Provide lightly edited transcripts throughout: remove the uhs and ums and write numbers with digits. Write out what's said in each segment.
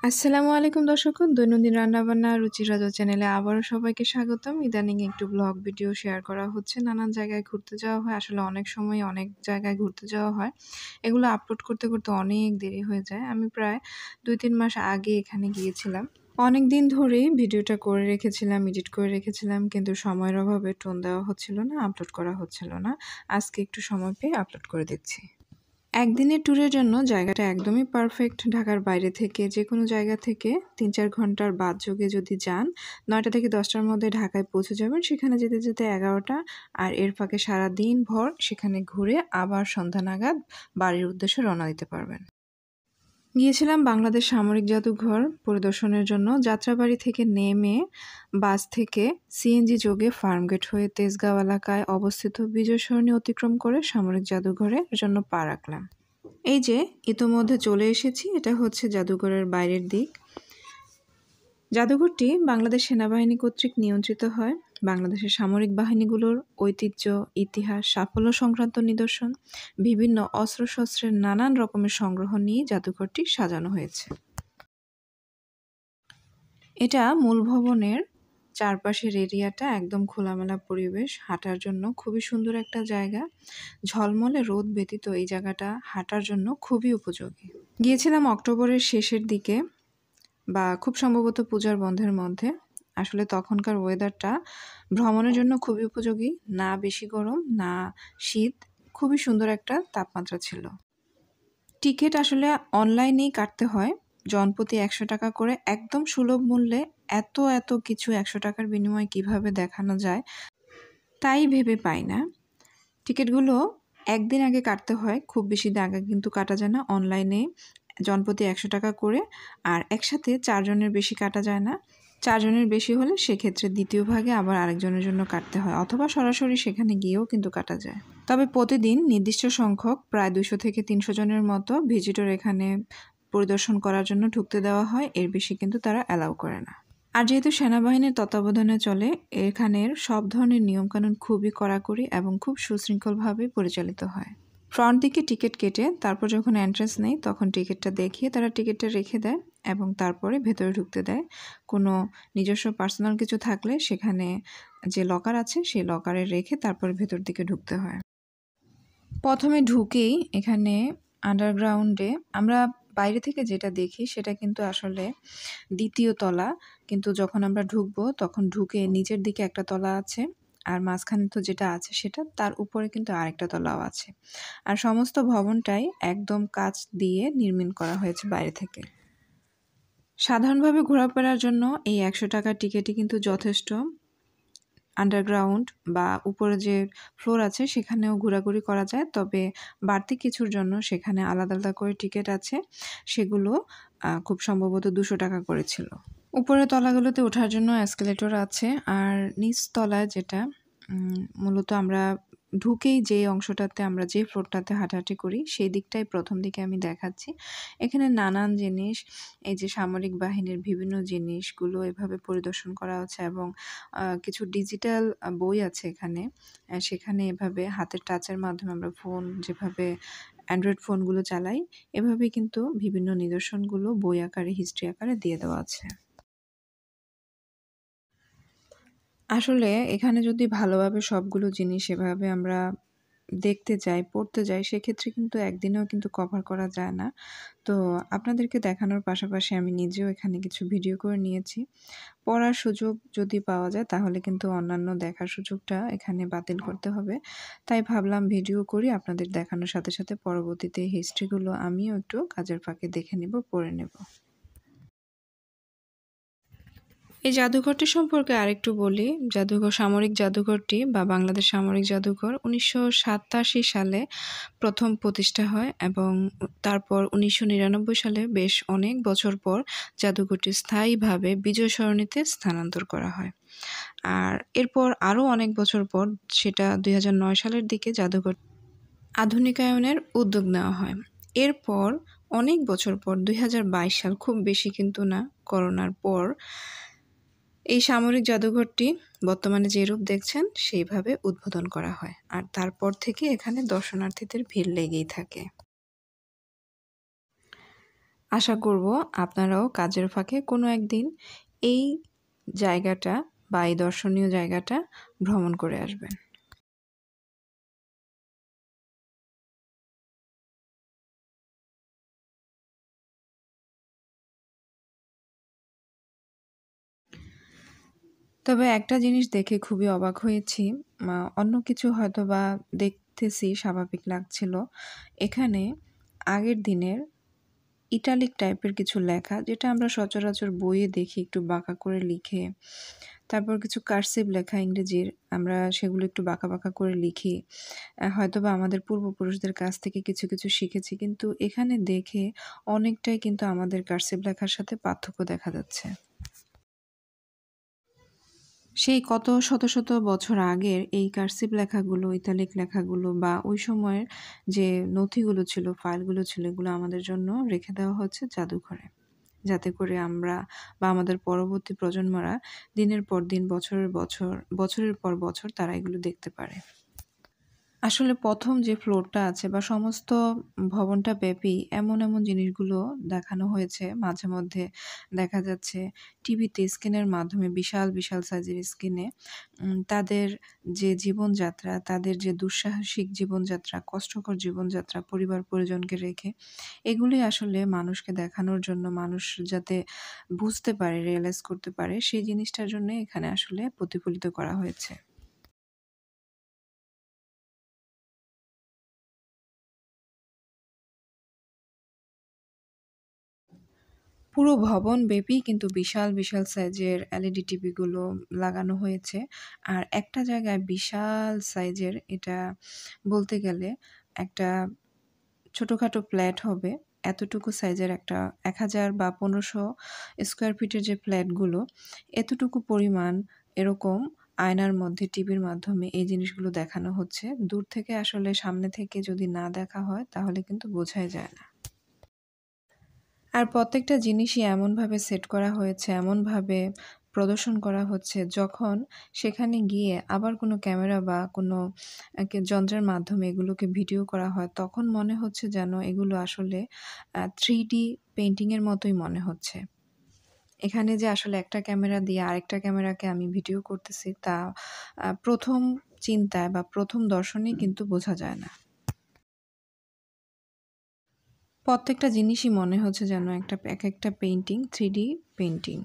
আসসালামু আলাইকুম দর্শকগণ, দৈনন্দিন রান্নাবান্না রুচি রাজা চ্যানেলে আবারও সবাইকে স্বাগতম। ইদানিং একটু ব্লগ ভিডিও শেয়ার করা হচ্ছে। নানান জায়গায় ঘুরতে যাওয়া হয়। আসলে অনেক সময় অনেক জায়গায় ঘুরতে যাওয়া হয়। এগুলো আপলোড করতে, করতে অনেক দেরি হয়ে যায়। আমি প্রায় ২-৩ মাস আগে এখানে গিয়েছিলাম। অনেকদিন ধরেই ভিডিওটা করে রেখেছিলাম, এডিট করে রেখেছিলাম। কিন্তু সময়ের অভাবে টোন দেওয়া হচ্ছিল না, আপলোড করা হচ্ছিল না। আজকে একটু সময় পেয়ে আপলোড করে দিচ্ছি। একদিনের ট্যুরের জন্য জায়গাটা একদমই পারফেক্ট। ঢাকার বাইরে থেকে যেকোনো জায়গা থেকে ৩-৪ ঘন্টার বাস যোগে যদি যান, ৯টা থেকে ১০টার মধ্যে ঢাকায় পৌঁছে যাবেন। সেখানে যেতে, যেতে ১১টা, আর এর ফাঁকে সারাদিনভর সেখানে ঘুরে আবার সন্ধ্যা নাগাদ বাড়ির উদ্দেশ্যে রওনা দিতে পারবেন। গিয়েছিলাম বাংলাদেশ সামরিক জাদুঘর পরিদর্শনের জন্য। যাত্রাবাড়ি থেকে নেমে বাস থেকে সিএনজি যোগে ফার্মগেট হয়ে তেজগাঁও এলাকায় অবস্থিত বিজয় সরণি অতিক্রম করে সামরিক জাদুঘরের জন্য পা রাখলাম। এই যে ইতোমধ্যে চলে এসেছি, এটা হচ্ছে জাদুঘরের বাইরের দিক। জাদুঘরটি বাংলাদেশ সেনাবাহিনী কর্তৃক নিয়ন্ত্রিত হয়। বাংলাদেশের সামরিক বাহিনীগুলোর ঐতিহ্য, ইতিহাস, সাফল্য সংক্রান্ত নিদর্শন, বিভিন্ন অস্ত্রশস্ত্রের নানান রকমের সংগ্রহ নিয়ে জাদুঘরটি সাজানো হয়েছে। এটা মূল ভবনের চারপাশের এরিয়াটা একদম খোলামেলা পরিবেশ, হাঁটার জন্য খুবই সুন্দর একটা জায়গা। ঝলমলে রোদ ব্যতীত এই জায়গাটা হাঁটার জন্য খুবই উপযোগী। গিয়েছিলাম অক্টোবরের শেষের দিকে, বা খুব সম্ভবত পূজার বন্ধের মধ্যে। আসলে তখনকার ওয়েদারটা ভ্রমণের জন্য খুবই উপযোগী। না বেশি গরম, না শীত, খুবই সুন্দর একটা তাপমাত্রা ছিল। টিকিট আসলে অনলাইনেই কাটতে হয়। জনপ্রতি ১০০ টাকা করে, একদম সুলভ মূল্যে। এত কিছু ১০০ টাকার বিনিময়ে কিভাবে দেখানো যায় তাই ভেবে পাই না। টিকিটগুলো একদিন আগে কাটতে হয়, খুব বেশি দিন আগে কিন্তু কাটা যায় না। অনলাইনে জনপ্রতি ১০০ টাকা করে, আর একসাথে ৪ জনের বেশি কাটা যায় না। ৪ জনের বেশি হলে সেক্ষেত্রে দ্বিতীয় ভাগে আবার আরেকজনের জন্য কাটতে হয়, অথবা সরাসরি সেখানে গিয়েও কিন্তু কাটা যায়। তবে প্রতিদিন নির্দিষ্ট সংখ্যক প্রায় ২০০ থেকে ৩০০ জনের মতো ভিজিটর এখানে পরিদর্শন করার জন্য ঢুকতে দেওয়া হয়। এর বেশি কিন্তু তারা অ্যালাউ করে না। আর যেহেতু সেনাবাহিনীর তত্ত্বাবধানে চলে, এখানের সব ধরনের নিয়মকানুন খুবই কড়াকড়ি এবং খুব সুশৃঙ্খলভাবে পরিচালিত হয়। ফ্রন্ট দিকে টিকিট কেটে তারপর যখন এন্ট্রান্স নেই, তখন টিকিটটা দেখিয়ে তারা টিকিটটা রেখে দেয় এবং তারপরে ভেতরে ঢুকতে দেয়। কোনো নিজস্ব পার্সোনাল কিছু থাকলে সেখানে যে লকার আছে সেই লকারে রেখে তারপরে ভেতর দিকে ঢুকতে হয়। প্রথমে ঢুকেই এখানে আন্ডারগ্রাউন্ডে আমরা বাইরে থেকে যেটা দেখি সেটা কিন্তু আসলে দ্বিতীয় তলা, কিন্তু যখন আমরা ঢুকবো তখন ঢুকে নিচের দিকে একটা তলা আছে, আর মাঝখানে তো যেটা আছে সেটা তার উপরে কিন্তু আরেকটা তলাও আছে। আর সমস্ত ভবনটাই একদম কাঁচ দিয়ে নির্মাণ করা হয়েছে বাইরে থেকে। সাধারণভাবে ঘোরাফেরার জন্য এই ১০০ টাকার টিকিটই কিন্তু যথেষ্ট। আন্ডারগ্রাউন্ড বা উপরে যে ফ্লোর আছে সেখানেও ঘোরাঘুরি করা যায়, তবে বাড়তি কিছুর জন্য সেখানে আলাদা আলাদা করে টিকিট আছে। সেগুলো খুব সম্ভবত ২০০ টাকা করে ছিল। উপরের তলাগুলোতে ওঠার জন্য এসকেলেটর আছে, আর নিচ তলায় যেটা মূলত আমরা ঢুকেই যে অংশটাতে আমরা যে ফ্লোরটাতে হাঁটাহাঁটি করি সেই দিকটাই প্রথম দিকে আমি দেখাচ্ছি। এখানে নানান জিনিস, এই যে সামরিক বাহিনীর বিভিন্ন জিনিসগুলো এভাবে পরিদর্শন করা হচ্ছে, এবং কিছু ডিজিটাল বই আছে এখানে। সেখানে এভাবে হাতের টাচের মাধ্যমে আমরা ফোন যেভাবে অ্যান্ড্রয়েড ফোনগুলো চালাই, এভাবেই কিন্তু বিভিন্ন নিদর্শনগুলো বই আকারে, হিস্ট্রি আকারে দিয়ে দেওয়া আছে। আসলে এখানে যদি ভালোভাবে সবগুলো জিনিস এভাবে আমরা দেখতে যাই, পড়তে যাই, সেক্ষেত্রে কিন্তু একদিনেও কিন্তু কভার করা যায় না। তো আপনাদেরকে দেখানোর পাশাপাশি আমি নিজেও এখানে কিছু ভিডিও করে নিয়েছি। পড়ার সুযোগ যদি পাওয়া যায় তাহলে কিন্তু অন্যান্য দেখার সুযোগটা এখানে বাতিল করতে হবে। তাই ভাবলাম ভিডিও করি, আপনাদের দেখানোর সাথে সাথে পরবর্তীতে হিস্ট্রিগুলো আমিও একটু কাজের ফাঁকে দেখে নেব, পড়ে নেব। এই জাদুঘরটি সম্পর্কে আরেকটু বলি। সামরিক জাদুঘরটি বা বাংলাদেশ সামরিক জাদুঘর ১৯৮৭ সালে প্রথম প্রতিষ্ঠা হয়, এবং তারপর ১৯৯৯ সালে বেশ অনেক বছর পর জাদুঘরটি স্থায়ীভাবে বিজয় সরণিতে স্থানান্তর করা হয়। আর এরপর আরও অনেক বছর পর, সেটা ২০০৯ সালের দিকে জাদুঘর আধুনিকায়নের উদ্যোগ নেওয়া হয়। এরপর অনেক বছর পর ২০২২ সাল, খুব বেশি কিন্তু না, করোনার পর এই সামরিক জাদুঘরটি বর্তমানে যে রূপ দেখছেন সেইভাবে উদ্বোধন করা হয়, আর তারপর থেকে এখানে দর্শনার্থীদের ভিড় লেগেই থাকে। আশা করব আপনারাও কাজের ফাঁকে কোনো একদিন এই জায়গাটা বা এই দর্শনীয় জায়গাটা ভ্রমণ করে আসবেন। তবে একটা জিনিস দেখে খুবই অবাক হয়েছি। অন্য কিছু হয়তোবা দেখতেছি স্বাভাবিক লাগছিল। এখানে আগের দিনের ইটালিক টাইপের কিছু লেখা, যেটা আমরা সচরাচর বইয়ে দেখি একটু বাঁকা করে লিখে। তারপর কিছু কার্সিভ লেখা ইংরেজির, আমরা সেগুলো একটু বাঁকা, বাঁকা করে লিখি। হয়তোবা আমাদের পূর্বপুরুষদের কাছ থেকে কিছু, কিছু শিখেছি। কিন্তু এখানে দেখে অনেকটাই কিন্তু আমাদের কার্সিভ লেখার সাথে পার্থক্য দেখা যাচ্ছে। সেই কত শত, শত বছর আগের এই কার্সিভ লেখাগুলো, ইতালিক লেখাগুলো বা ওই সময়ের যে নথিগুলো ছিল, ফাইলগুলো ছিল, এগুলো আমাদের জন্য রেখে দেওয়া হচ্ছে জাদুঘরে। যাতে করে আমরা বা আমাদের পরবর্তী প্রজন্মরা দিনের পর দিন, বছরের পর বছর তারা এগুলো দেখতে পারে। আসলে ১ম যে ফ্লোরটা আছে বা সমস্ত ভবনটা ব্যাপী এমন, এমন জিনিসগুলো দেখানো হয়েছে। মাঝে মধ্যে দেখা যাচ্ছে টিভিতে স্ক্রিনের মাধ্যমে বিশাল, বিশাল সাইজের স্ক্রিনে তাদের যে জীবনযাত্রা, তাদের যে দুঃসাহসিক জীবনযাত্রা, কষ্টকর জীবনযাত্রা পরিবার-পরিজনকে রেখে, এগুলি আসলে মানুষকে দেখানোর জন্য, মানুষ যাতে বুঝতে পারে, রিয়ালাইজ করতে পারে, সেই জিনিসটার জন্যে এখানে আসলে প্রতিফলিত করা হয়েছে। পুরো ভবনব্যাপী কিন্তু বিশাল, বিশাল সাইজের এলইডি টিভিগুলো লাগানো হয়েছে। আর একটা জায়গায় বিশাল সাইজের, এটা বলতে গেলে একটা ছোটখাটো ফ্ল্যাট হবে। এতটুকু সাইজের একটা ১,০০০ বা ১৫০০ স্কোয়ার ফিটের যে ফ্ল্যাটগুলো, এতটুকু পরিমাণ এরকম আয়নার মধ্যে টিভির মাধ্যমে এই জিনিসগুলো দেখানো হচ্ছে। দূর থেকে আসলে সামনে থেকে যদি না দেখা হয় তাহলে কিন্তু বোঝাই যায় না। আর প্রত্যেকটা জিনিসই এমনভাবে সেট করা হয়েছে, এমনভাবে প্রদর্শন করা হচ্ছে, যখন সেখানে গিয়ে আবার কোনো ক্যামেরা বা কোনো যন্ত্রের মাধ্যমে এগুলোকে ভিডিও করা হয়, তখন মনে হচ্ছে যেন এগুলো আসলে 3D পেইন্টিং এর মতোই মনে হচ্ছে। এখানে যে আসলে একটা ক্যামেরা দিয়ে আরেকটা ক্যামেরাকে আমি ভিডিও করতেছি, তা ১ম চিন্তায় বা ১ম দর্শনেই কিন্তু বোঝা যায় না। প্রত্যেকটা জিনিসই মনে হচ্ছে যেন একেকটা পেইন্টিং 3D পেইন্টিং।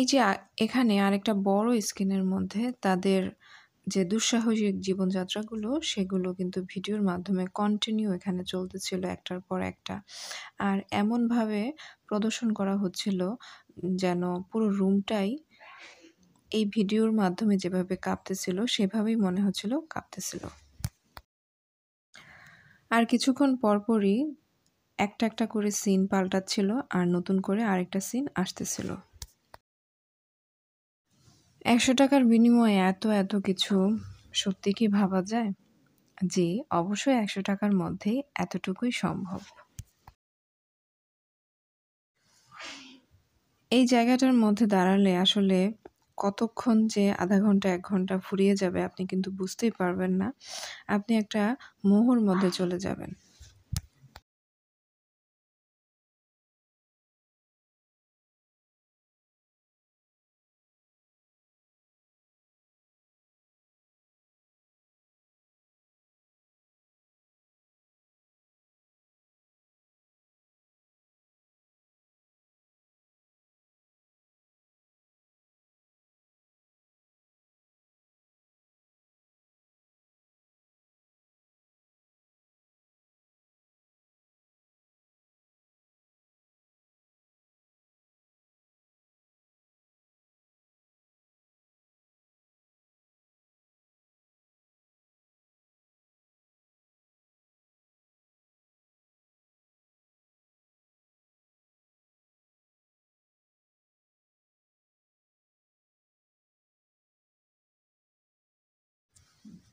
এই যে এখানে আরেকটা বড় স্ক্রিনের মধ্যে তাদের যে দুঃসাহসিক জীবনযাত্রাগুলো, সেগুলো কিন্তু ভিডিওর মাধ্যমে কন্টিনিউ এখানে চলতেছিল একটার পর একটা। আর এমনভাবে প্রদর্শন করা হচ্ছিল যেন পুরো রুমটাই এই ভিডিওর মাধ্যমে যেভাবে কাঁপতেছিল, সেভাবেই মনে হচ্ছিল কাঁপতেছিল। আর কিছুক্ষণ পরপরই একটা, একটা করে সিন পাল্টাচ্ছিল আর নতুন করে আরেকটা সিন আসতেছিল। ৳১০০ র বিনিময়ে এত, এত কিছু সত্যি কি ভাবা যায়? জি, অবশ্যই ৳১০০ র মধ্যেই এতটুকুই সম্ভব। এই জায়গাটার মধ্যে দাঁড়ালে আসলে কতক্ষণ যে ০.৫ ঘন্টা ১ ঘন্টা ফুরিয়ে যাবে আপনি কিন্তু বুঝতেই পারবেন না। আপনি একটা মোহর মধ্যে চলে যাবেন।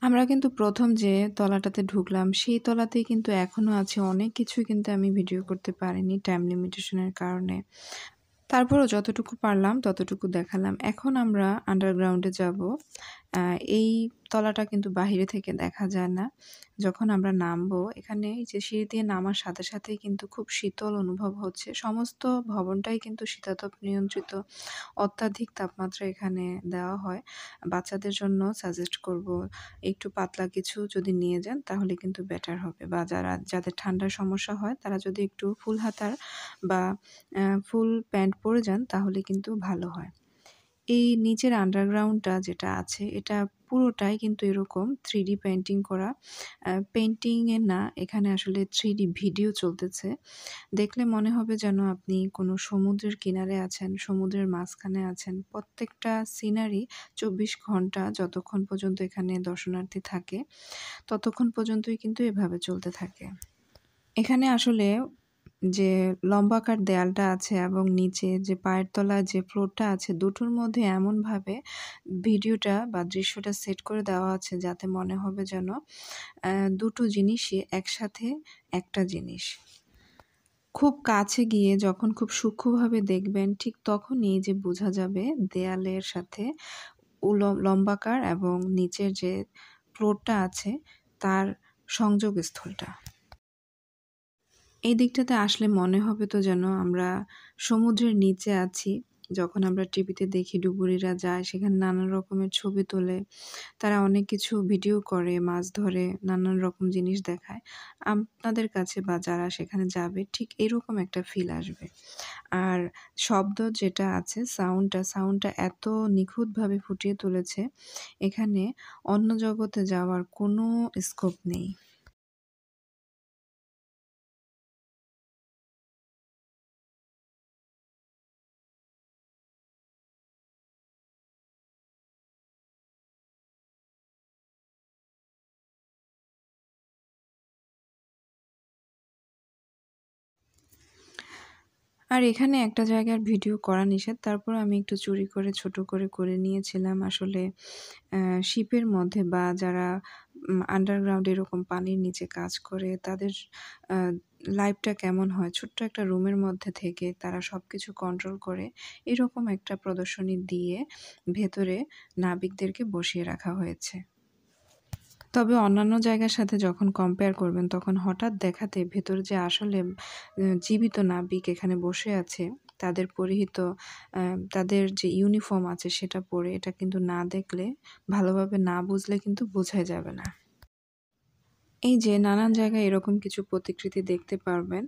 আমরা কিন্তু ১ম যে তলাটাতে ঢুকলাম, সেই তলাতেই কিন্তু এখনো আছে অনেক কিছুই কিন্তু আমি ভিডিও করতে পারিনি টাইম লিমিটেশন এর কারণে। তারপরও যতটুকু পারলাম ততটুকু দেখালাম। এখন আমরা আন্ডারগ্রাউন্ডে যাবো। আ এই তলাটা কিন্তু বাহিরে থেকে দেখা যায় না। যখন আমরা নামবো, এখানে এই যে সিঁড়ি দিয়ে নামার সাথে সাথেই কিন্তু খুব শীতল অনুভব হচ্ছে। সমস্ত ভবনটাই কিন্তু শীতাতপ নিয়ন্ত্রিত। অত্যাধিক তাপমাত্রা এখানে দেওয়া হয়। বাচ্চাদের জন্য সাজেস্ট করব একটু পাতলা কিছু যদি নিয়ে যান তাহলে কিন্তু বেটার হবে, বা যাদের ঠান্ডার সমস্যা হয় তারা যদি একটু ফুল হাতার বা ফুল প্যান্ট পরে যান তাহলে কিন্তু ভালো হয়। এই নিচের আন্ডারগ্রাউন্ডটা যেটা আছে এটা পুরোটাই কিন্তু এরকম 3D পেইন্টিং করা। পেইন্টিং এ না, এখানে আসলে 3D ভিডিও চলতেছে। দেখলে মনে হবে যেন আপনি কোনো সমুদ্রের কিনারে আছেন, সমুদ্রের মাঝখানে আছেন। প্রত্যেকটা সিনারি ২৪ ঘন্টা যতক্ষণ পর্যন্ত এখানে দর্শনার্থী থাকে, ততক্ষণ পর্যন্তই কিন্তু এভাবে চলতে থাকে। এখানে আসলে যে লম্বাকার দেয়ালটা আছে এবং নিচে যে পায়ের তলায় যে ফ্লোরটা আছে, দুটোর মধ্যে এমনভাবে ভিডিওটা বা দৃশ্যটা সেট করে দেওয়া আছে যাতে মনে হবে যেন দুটো জিনিসই একসাথে একটা জিনিস। খুব কাছে গিয়ে যখন খুব সূক্ষ্মভাবে দেখবেন ঠিক তখনই যে বোঝা যাবে দেয়ালের সাথে লম্বাকার এবং নিচের যে ফ্লোরটা আছে তার সংযোগস্থলটা। এই দিকটাতে আসলে মনে হবে তো যেন আমরা সমুদ্রের নিচে আছি। যখন আমরা টিভিতে দেখি ডুবুরিরা যায় সেখানে নানান রকমের ছবি তোলে। তারা অনেক কিছু ভিডিও করে, মাছ ধরে, নানান রকম জিনিস দেখায়। আপনাদের কাছে বা যারা সেখানে যাবে ঠিক এরকম একটা ফিল আসবে। আর শব্দ যেটা আছে সাউন্ডটা এত নিখুঁতভাবে ফুটিয়ে তুলেছে, এখানে অন্য জগতে যাওয়ার কোনো স্কোপ নেই। আর এখানে একটা জায়গার ভিডিও করা নিষেধ। তারপরও আমি একটু চুরি করে ছোট করে নিয়েছিলাম। আসলে শিপের মধ্যে বা যারা আন্ডারগ্রাউন্ড এরকম পানির নিচে কাজ করে তাদের আ লাইফটা কেমন হয়? ছোট্ট একটা রুমের মধ্যে থেকে তারা সবকিছু কন্ট্রোল করে। এরকম একটা প্রদর্শনী দিয়ে ভেতরে নাবিকদেরকে বসিয়ে রাখা হয়েছে। তবে অন্যান্য জায়গার সাথে যখন কম্পেয়ার করবেন তখন হঠাৎ দেখাতে ভেতরে যে আসলে জীবিত নাবিক এখানে বসে আছে, তাদের পরিহিত আ তাদের যে ইউনিফর্ম আছে সেটা পরে এটা কিন্তু না দেখলে, ভালোভাবে না বুঝলে কিন্তু বোঝাই যাবে না। এই যে নানান জায়গায় এরকম কিছু প্রতিকৃতি দেখতে পারবেন।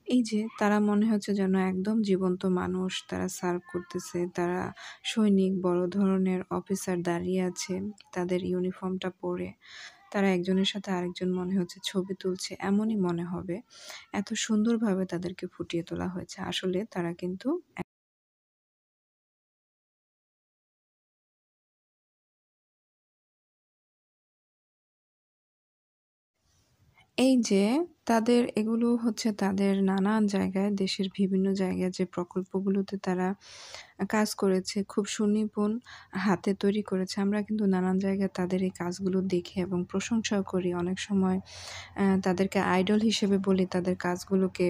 এই যে তারা মনে হচ্ছে যেন একদম জীবন্ত মানুষ। তারা সার্ভ করতেছে। তারা সৈনিক, বড় ধরনের অফিসার দাঁড়িয়ে আছে তাদের ইউনিফর্মটা পরে। তারা একজনের সাথে আরেকজন মনে হচ্ছে ছবি তুলছে, এমনই মনে হবে। এত সুন্দরভাবে তাদেরকে ফুটিয়ে তোলা হয়েছে। আসলে তারা কিন্তু এই যে তাদের এগুলো হচ্ছে তাদের নানান জায়গায়, দেশের বিভিন্ন জায়গায় যে প্রকল্পগুলোতে তারা কাজ করেছে, খুব সুনিপুণ হাতে তৈরি করেছে। আমরা কিন্তু নানান জায়গায় তাদের এই কাজগুলো দেখি এবং প্রশংসাও করি। অনেক সময় তাদেরকে আইডল হিসেবে বলি তাদের কাজগুলোকে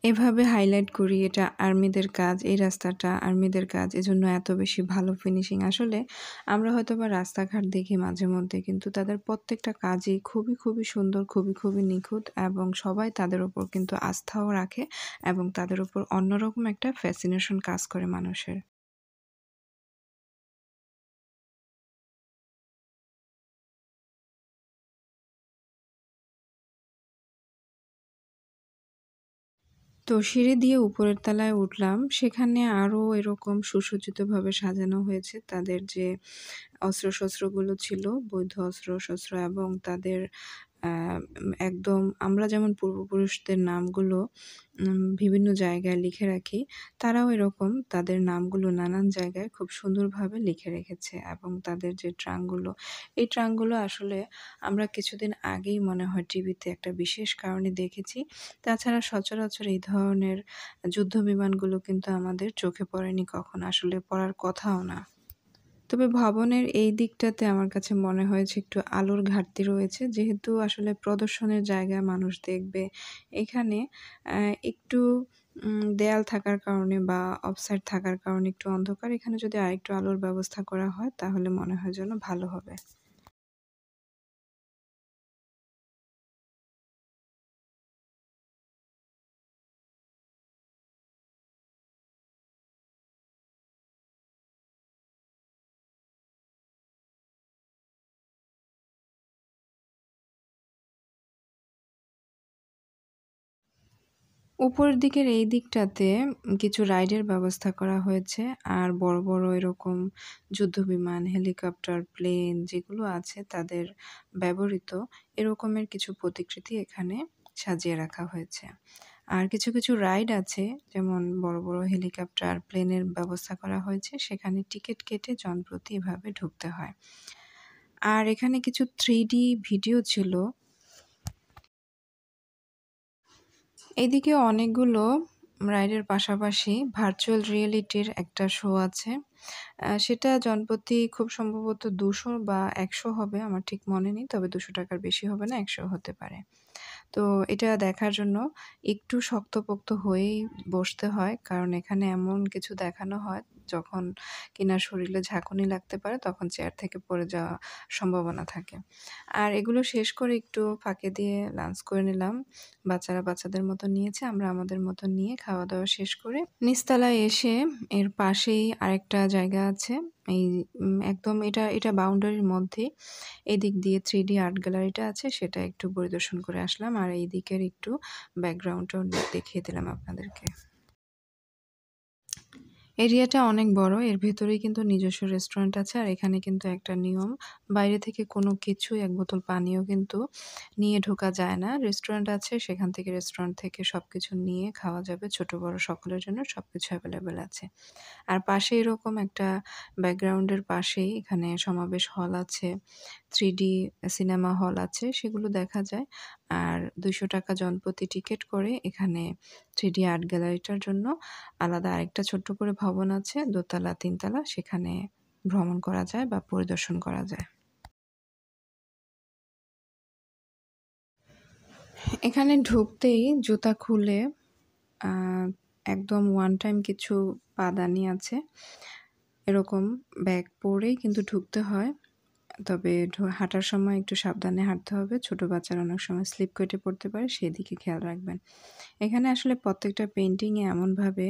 এভাবে হাইলাইট করি, এটা আর্মিদের কাজ, এই রাস্তাটা আর্মিদের কাজ। এজন্য এত বেশি ভালো ফিনিশিং। আসলে আমরা হয়তোবা রাস্তাঘাট দেখি মাঝেমধ্যে কিন্তু তাদের প্রত্যেকটা কাজই খুবই সুন্দর, খুবই নিখুঁত এবং সবাই তাদের উপর কিন্তু আস্থাও রাখে এবং তাদের উপর অন্যরকম একটা ফ্যাসিনেশন কাজ করে মানুষের। তো সিঁড়ি দিয়ে উপরের তলায় উঠলাম। সেখানে আরো এরকম সুসজ্জিতভাবে সাজানো হয়েছে। তাদের যে অস্ত্রশস্ত্রগুলো ছিল, বৈধ অস্ত্রশস্ত্র এবং তাদের আ একদম আমরা যেমন পূর্বপুরুষদের নামগুলো বিভিন্ন জায়গায় লিখে রাখি, তারাও এরকম তাদের নামগুলো নানান জায়গায় খুব সুন্দরভাবে লিখে রেখেছে এবং তাদের যে ট্রাঙ্কগুলো, এই ট্রাঙ্কগুলো আসলে আমরা কিছুদিন আগেই মনে হয় টিভিতে একটা বিশেষ কারণে দেখেছি। তাছাড়া সচরাচর এই ধরনের যুদ্ধবিমানগুলো কিন্তু আমাদের চোখে পড়েনি কখনো, আসলে পড়ার কথাও না। তবে ভবনের এই দিকটাতে আমার কাছে মনে হয়েছে একটু আলোর ঘাটতি রয়েছে। যেহেতু আসলে প্রদর্শনের জায়গা মানুষ দেখবে। এখানে একটু দেয়াল থাকার কারণে বা অফসাইড থাকার কারণে একটু অন্ধকার। এখানে যদি আরেকটু আলোর ব্যবস্থা করা হয় তাহলে মনে হয় যেন ভালো হবে। উপরের দিকের এই দিকটাতে কিছু রাইডের ব্যবস্থা করা হয়েছে। আর বড়, বড় এরকম যুদ্ধবিমান, হেলিকপ্টার, প্লেন যেগুলো আছে তাদের ব্যবহৃত এরকমের কিছু প্রতিকৃতি এখানে সাজিয়ে রাখা হয়েছে। আর কিছু, কিছু রাইড আছে যেমন বড়, বড় হেলিকপ্টার, প্লেনের ব্যবস্থা করা হয়েছে। সেখানে টিকেট কেটে জনপ্রতি এভাবে ঢুকতে হয়। আর এখানে কিছু 3D ভিডিও ছিল। এদিকে অনেকগুলো রাইডের পাশাপাশি ভার্চুয়াল রিয়েলিটির একটা শো আছে। সেটা জনপ্রতি খুব সম্ভবত ২০০ বা ১০০ হবে আমার ঠিক মনে নেই। তবে ৳২০০ র বেশি হবে না, ১০০ হতে পারে। তো এটা দেখার জন্য একটু শক্তপোক্ত হয়েই বসতে হয়। কারণ এখানে এমন কিছু দেখানো হয় যখন কিনা শরীরে ঝাঁকুনি লাগতে পারে তখন চেয়ার থেকে পড়ে যাওয়া সম্ভাবনা থাকে। আর এগুলো শেষ করে একটু ফাঁকে দিয়ে লাঞ্চ করে নিলাম। বাচ্চারা বাচ্চাদের মতো নিয়েছে, আমরা আমাদের মতো নিয়ে খাওয়া-দাওয়া শেষ করে নিচতলায় এসে এর পাশেই আরেকটা জায়গা আছে। এই একদম এটা বাউন্ডারির মধ্যেই। এদিক দিয়ে 3D আর্ট গ্যালারিটা আছে সেটা একটু পরিদর্শন করে আসলাম। আর এই দিকের একটু ব্যাকগ্রাউন্ডটাও দেখিয়ে দিলাম আপনাদেরকে। এরিয়াটা অনেক বড়। এর ভেতরেই কিন্তু নিজস্ব রেস্টুরেন্ট আছে। আর এখানে কিন্তু একটা নিয়ম, বাইরে থেকে কোনো কিছুই ১ বোতল পানিও কিন্তু নিয়ে ঢোকা যায় না। রেস্টুরেন্ট আছে, সেখান থেকে রেস্টুরেন্ট থেকে সবকিছু নিয়ে খাওয়া যাবে। ছোট বড় সকলের জন্য সবকিছু এভেইলেবল আছে। আর পাশে এরকম একটা ব্যাকগ্রাউন্ডের পাশেই এখানে সমাবেশ হল আছে, 3D সিনেমা হল আছে, সেগুলো দেখা যায়। আর ৳২০০ জনপ্রতি টিকেট করে এখানে 3D আর্ট গ্যালারিটার জন্য আলাদা আরেকটা ছোট্ট করে ভবন আছে, দোতলা, ৩ তলা, সেখানে ভ্রমণ করা যায় বা পরিদর্শন করা যায়। এখানে ঢুকতেই জুতা খুলে আ একদম ওয়ান টাইম কিছু পাদানি আছে। এরকম ব্যাগ পরেই কিন্তু ঢুকতে হয়। তবে হাঁটার সময় একটু সাবধানে হাঁটতে হবে। ছোট বাচ্চারা অনেক সময় স্লিপ কেটে পড়তে পারে, সেদিকে খেয়াল রাখবেন। এখানে আসলে প্রত্যেকটা পেইন্টিংয়ে এমনভাবে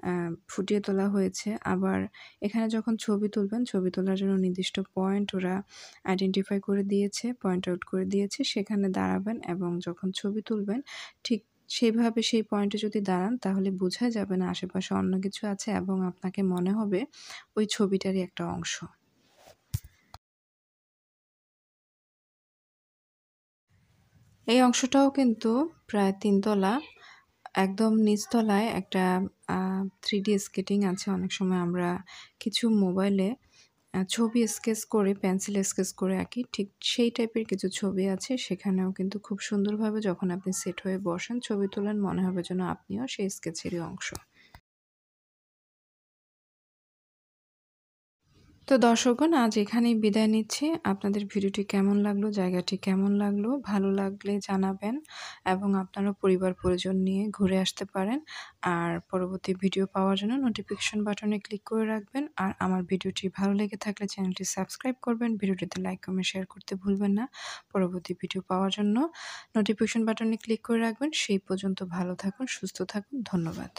আ ফুটিয়ে তোলা হয়েছে। আবার এখানে যখন ছবি তুলবেন, ছবি তোলার জন্য নির্দিষ্ট পয়েন্ট ওরা আইডেন্টিফাই করে দিয়েছে, পয়েন্ট আউট করে দিয়েছে। সেখানে দাঁড়াবেন এবং যখন ছবি তুলবেন ঠিক সেভাবে সেই পয়েন্টে যদি দাঁড়ান তাহলে বোঝা যাবে না আশেপাশে অন্য কিছু আছে এবং আপনাকে মনে হবে ওই ছবিটারই একটা অংশ। এই অংশটাও কিন্তু প্রায় ৩ তলা। একদম নিচতলায় একটা আ 3D স্কেটিং আছে। অনেক সময় আমরা কিছু মোবাইলে ছবি স্কেচ করে, পেন্সিল স্কেচ করে আঁকি। ঠিক সেই টাইপের কিছু ছবি আছে। সেখানেও কিন্তু খুব সুন্দরভাবে যখন আপনি সেট হয়ে বসেন, ছবি তোলেন, মনে হবে যেন আপনিও সেই স্কেচেরই অংশ। তো দর্শকগণ আজ এখানেই বিদায় নিচ্ছি। আপনাদের ভিডিওটি কেমন লাগলো, জায়গাটি কেমন লাগলো? ভালো লাগলে জানাবেন এবং আপনারও পরিবার-পরিজন নিয়ে ঘুরে আসতে পারেন। আর পরবর্তী ভিডিও পাওয়ার জন্য নোটিফিকেশন বাটনে ক্লিক করে রাখবেন। আর আমার ভিডিওটি ভালো লেগে থাকলে চ্যানেলটি সাবস্ক্রাইব করবেন। ভিডিওটিতে লাইক, কমেন্ট, শেয়ার করতে ভুলবেন না। পরবর্তী ভিডিও পাওয়ার জন্য নোটিফিকেশন বাটনে ক্লিক করে রাখবেন। সেই পর্যন্ত ভালো থাকুন, সুস্থ থাকুন। ধন্যবাদ।